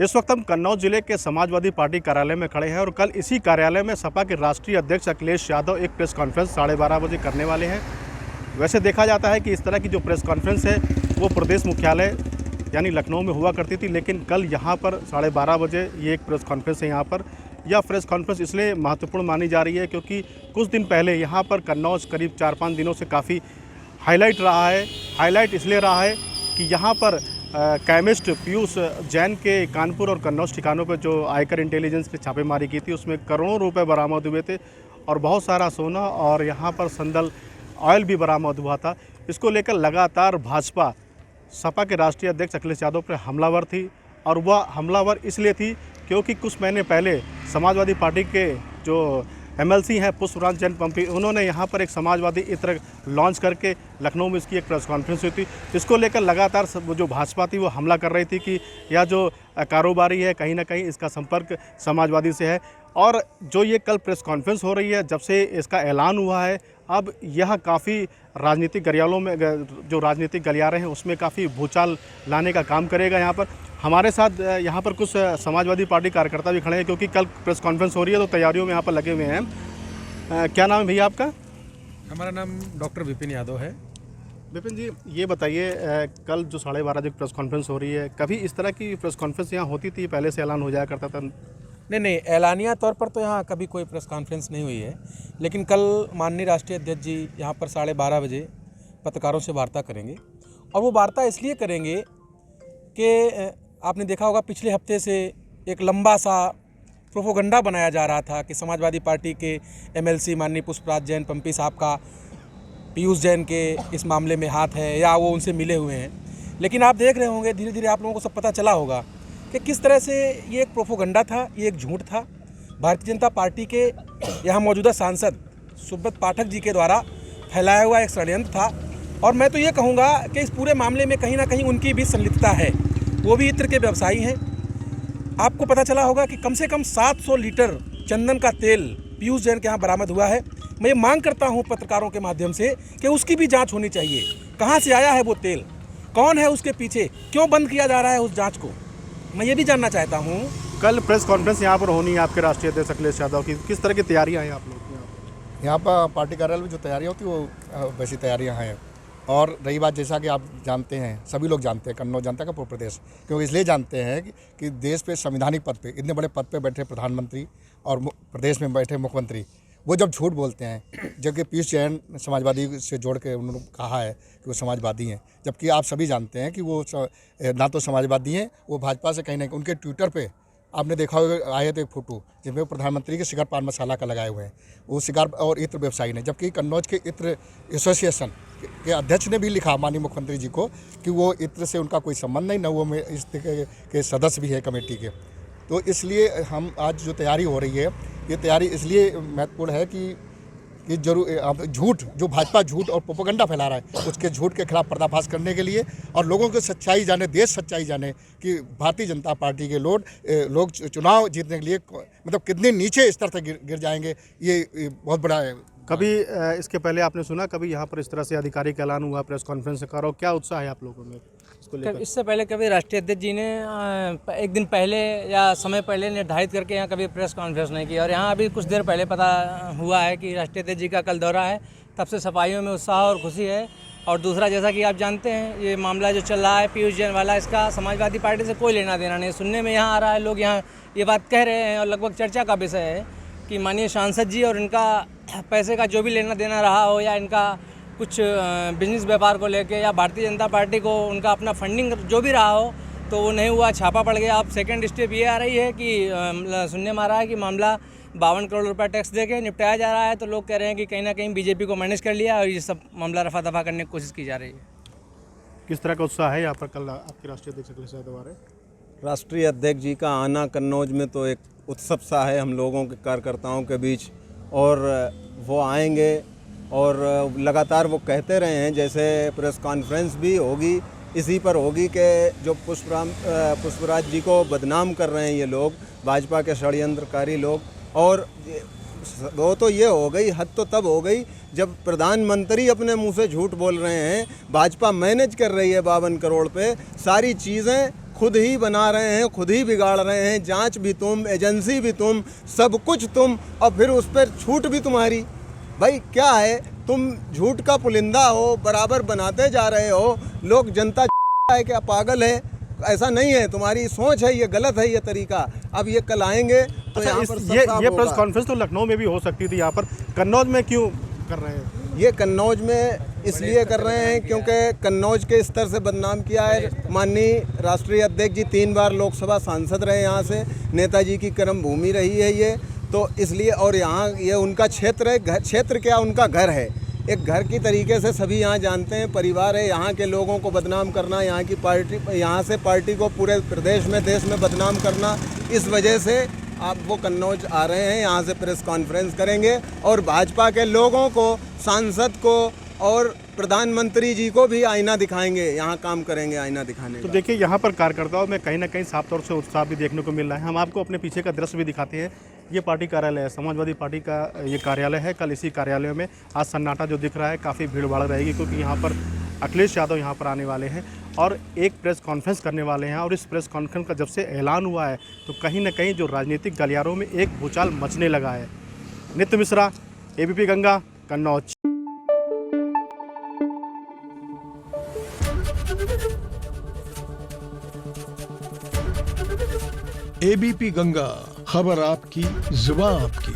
इस वक्त हम कन्नौज जिले के समाजवादी पार्टी कार्यालय में खड़े हैं और कल इसी कार्यालय में सपा के राष्ट्रीय अध्यक्ष अखिलेश यादव एक प्रेस कॉन्फ्रेंस 12:30 बजे करने वाले हैं। वैसे देखा जाता है कि इस तरह की जो प्रेस कॉन्फ्रेंस है वो प्रदेश मुख्यालय यानी लखनऊ में हुआ करती थी, लेकिन कल यहाँ पर 12:30 बजे ये एक प्रेस कॉन्फ्रेंस है। यहाँ पर यह प्रेस कॉन्फ्रेंस इसलिए महत्वपूर्ण मानी जा रही है क्योंकि कुछ दिन पहले यहाँ पर कन्नौज करीब 4-5 दिनों से काफ़ी हाईलाइट रहा है। हाईलाइट इसलिए रहा है कि यहाँ पर केमिस्ट पीयूष जैन के कानपुर और कन्नौज ठिकानों पर जो आयकर इंटेलिजेंस ने छापेमारी की थी उसमें करोड़ों रुपए बरामद हुए थे और बहुत सारा सोना और यहाँ पर संदल ऑयल भी बरामद हुआ था। इसको लेकर लगातार भाजपा सपा के राष्ट्रीय अध्यक्ष अखिलेश यादव पर हमलावर थी और वह हमलावर इसलिए थी क्योंकि कुछ महीने पहले समाजवादी पार्टी के जो एमएलसी हैं पुष्पराज जैन पंपी, उन्होंने यहाँ पर एक समाजवादी इत्र लॉन्च करके लखनऊ में इसकी एक प्रेस कॉन्फ्रेंस हुई थी। इसको लेकर लगातार जो भाजपा थी वो हमला कर रही थी कि यह जो कारोबारी है कहीं ना कहीं इसका संपर्क समाजवादी से है। और जो ये कल प्रेस कॉन्फ्रेंस हो रही है, जब से इसका ऐलान हुआ है, अब यह काफ़ी राजनीतिक गलियारों में जो राजनीतिक गलियारे हैं उसमें काफ़ी भूचाल लाने का काम करेगा। यहाँ पर हमारे साथ यहाँ पर कुछ समाजवादी पार्टी कार्यकर्ता भी खड़े हैं क्योंकि कल प्रेस कॉन्फ्रेंस हो रही है तो तैयारियों में यहाँ पर लगे हुए हैं। क्या नाम है भैया आपका? हमारा नाम डॉक्टर विपिन यादव है। विपिन जी, ये बताइए कल जो 12:30 बजे प्रेस कॉन्फ्रेंस हो रही है, कभी इस तरह की प्रेस कॉन्फ्रेंस यहाँ होती थी? पहले से ऐलान हो जाया करता था? नहीं, ऐलानिया तौर पर तो यहाँ कभी कोई प्रेस कॉन्फ्रेंस नहीं हुई है, लेकिन कल माननीय राष्ट्रीय अध्यक्ष जी यहाँ पर 12:30 बजे पत्रकारों से वार्ता करेंगे। और वो वार्ता इसलिए करेंगे कि आपने देखा होगा पिछले हफ्ते से एक लंबा सा प्रोपोगंडा बनाया जा रहा था कि समाजवादी पार्टी के एमएलसी माननीय पुष्पराज जैन पंपी साहब का पीयूष जैन के इस मामले में हाथ है या वो उनसे मिले हुए हैं। लेकिन आप देख रहे होंगे धीरे धीरे आप लोगों को सब पता चला होगा कि किस तरह से ये एक प्रोपोगंडा था, ये एक झूठ था। भारतीय जनता पार्टी के यहाँ मौजूदा सांसद सुब्रत पाठक जी के द्वारा फैलाया हुआ एक षड्यंत्र था। और मैं तो ये कहूँगा कि इस पूरे मामले में कहीं ना कहीं उनकी भी संलिप्तता है। वो भी इत्र के व्यवसायी हैं। आपको पता चला होगा कि कम से कम 700 लीटर चंदन का तेल पीयूष जैन के यहाँ बरामद हुआ है। मैं ये मांग करता हूँ पत्रकारों के माध्यम से कि उसकी भी जांच होनी चाहिए। कहाँ से आया है वो तेल, कौन है उसके पीछे, क्यों बंद किया जा रहा है उस जांच को, मैं ये भी जानना चाहता हूँ। कल प्रेस कॉन्फ्रेंस यहाँ पर होनी है आपके राष्ट्रीय अध्यक्ष अखिलेश यादव की, किस तरह की तैयारियाँ हैं आप लोग की? यहाँ पर पार्टी कार्यालय में जो तैयारियाँ होती है वो वैसी तैयारियाँ हैं। और रही बात, जैसा कि आप जानते हैं, सभी लोग जानते हैं, कन्नौज जनता का पूरा प्रदेश, क्योंकि इसलिए जानते हैं कि देश पे संवैधानिक पद पे इतने बड़े पद पे बैठे प्रधानमंत्री और प्रदेश में बैठे मुख्यमंत्री वो जब झूठ बोलते हैं, जबकि पीयूष जैन समाजवादी से जोड़ के उन्होंने कहा है कि वो समाजवादी हैं, जबकि आप सभी जानते हैं कि वो ना तो समाजवादी हैं, वो भाजपा से कहीं ना कहीं उनके ट्विटर पे आपने देखा होगा आए थे फोटो जिसमें प्रधानमंत्री के शिखर पान मसाला का लगाए हुए हैं, वो शिकार और इत्र व्यवसायी ने। जबकि कन्नौज के इत्र एसोसिएशन के अध्यक्ष ने भी लिखा माननीय मुख्यमंत्री जी को कि वो इत्र से उनका कोई संबंध नहीं, न वो में इस के सदस्य भी है कमेटी के। तो इसलिए हम आज जो तैयारी हो रही है, ये तैयारी इसलिए महत्वपूर्ण है कि जरूर झूठ जो भाजपा झूठ और प्रोपेगेंडा फैला रहा है उसके झूठ के खिलाफ पर्दाफाश करने के लिए और लोगों को सच्चाई जाने, देश सच्चाई जाने कि भारतीय जनता पार्टी के लोग चुनाव जीतने के लिए मतलब कितने नीचे स्तर तक गिर जाएंगे, ये बहुत बड़ा है। कभी इसके पहले आपने सुना कभी यहाँ पर इस तरह से आधिकारिक ऐलान हुआ प्रेस कॉन्फ्रेंस का, और क्या उत्साह है आप लोगों में इसको लेकर? इससे पहले कभी राष्ट्रीय अध्यक्ष जी ने एक दिन पहले या समय पहले निर्धारित करके यहाँ कभी प्रेस कॉन्फ्रेंस नहीं की, और यहाँ अभी कुछ देर पहले पता हुआ है कि राष्ट्रीय अध्यक्ष जी का कल दौरा है, तब से सफाइयों में उत्साह और खुशी है। और दूसरा, जैसा कि आप जानते हैं, ये मामला जो चल रहा है पीयूष जैन वाला, इसका समाजवादी पार्टी से कोई लेना देना नहीं। सुनने में यहाँ आ रहा है, लोग यहाँ ये बात कह रहे हैं और लगभग चर्चा का विषय है कि माननीय सांसद जी और इनका पैसे का जो भी लेना देना रहा हो या इनका कुछ बिजनेस व्यापार को लेके या भारतीय जनता पार्टी को उनका अपना फंडिंग जो भी रहा हो, तो वो नहीं हुआ, छापा पड़ गया। अब सेकंड स्टेप ये आ रही है कि सुनने में आ रहा है कि मामला 52 करोड़ रुपये टैक्स दे के निपटाया जा रहा है। तो लोग कह रहे हैं कि कहीं ना कहीं बीजेपी को मैनेज कर लिया और ये सब मामला रफा दफा करने की कोशिश की जा रही है। किस तरह का उत्साह है यहाँ पर कल आपके राष्ट्रीय अध्यक्ष अखिलेश यादव आ रहे हैं? राष्ट्रीय अध्यक्ष जी का आना कन्नौज में तो एक उत्सव सा है हम लोगों के कार्यकर्ताओं के बीच, और वो आएंगे और लगातार वो कहते रहे हैं, जैसे प्रेस कॉन्फ्रेंस भी होगी इसी पर होगी कि जो पुष्पराज जी को बदनाम कर रहे हैं ये लोग, भाजपा के षड्यंत्रकारी लोग। और वो तो ये हो गई, हद तो तब हो गई जब प्रधानमंत्री अपने मुंह से झूठ बोल रहे हैं। भाजपा मैनेज कर रही है 52 करोड़ पे, सारी चीज़ें खुद ही बना रहे हैं, खुद ही बिगाड़ रहे हैं। जांच भी तुम, एजेंसी भी तुम, सब कुछ तुम, और फिर उस पर छूट भी तुम्हारी। भाई क्या है, तुम झूठ का पुलिंदा हो, बराबर बनाते जा रहे हो। लोग जनता है क्या पागल है? ऐसा नहीं है, तुम्हारी सोच है, ये गलत है ये तरीका। अब ये कल आएंगे तो अच्छा, यहाँ पर सब ये साफ प्रेस होगा। कॉन्फ्रेंस तो लखनऊ में भी हो सकती थी, यहाँ पर कन्नौज में क्यों कर रहे हैं? ये कन्नौज में इसलिए कर रहे हैं क्योंकि कन्नौज के स्तर से बदनाम किया है। माननीय राष्ट्रीय अध्यक्ष जी 3 बार लोकसभा सांसद रहे, यहाँ से नेताजी की कर्म भूमि रही है ये, तो इसलिए। और यहाँ ये उनका क्षेत्र है, क्षेत्र क्या, उनका घर है, एक घर की तरीके से सभी यहाँ जानते हैं, परिवार है। यहाँ के लोगों को बदनाम करना, यहाँ की पार्टी, यहाँ से पार्टी को पूरे प्रदेश में, देश में बदनाम करना, इस वजह से आप वो कन्नौज आ रहे हैं, यहाँ से प्रेस कॉन्फ्रेंस करेंगे और भाजपा के लोगों को, सांसद को और प्रधानमंत्री जी को भी आईना दिखाएंगे, यहाँ काम करेंगे आईना दिखाने तो का। देखिए यहाँ पर कार्यकर्ताओं में कहीं ना कहीं साफ तौर से उत्साह भी देखने को मिल रहा है। हम आपको अपने पीछे का दृश्य भी दिखाते हैं। ये पार्टी कार्यालय है, समाजवादी पार्टी का ये कार्यालय है। कल इसी कार्यालय में आज सन्नाटा जो दिख रहा है, काफ़ी भीड़ भाड़ रहेगी, क्योंकि यहाँ पर अखिलेश यादव यहाँ पर आने वाले हैं और एक प्रेस कॉन्फ्रेंस करने वाले हैं। और इस प्रेस कॉन्फ्रेंस का जब से ऐलान हुआ है तो कहीं ना कहीं जो राजनीतिक गलियारों में एक भूचाल मचने लगा है। नित्य मिश्रा, ABP गंगा, कन्नौज। ABP गंगा, खबर आपकी, जुबान आपकी।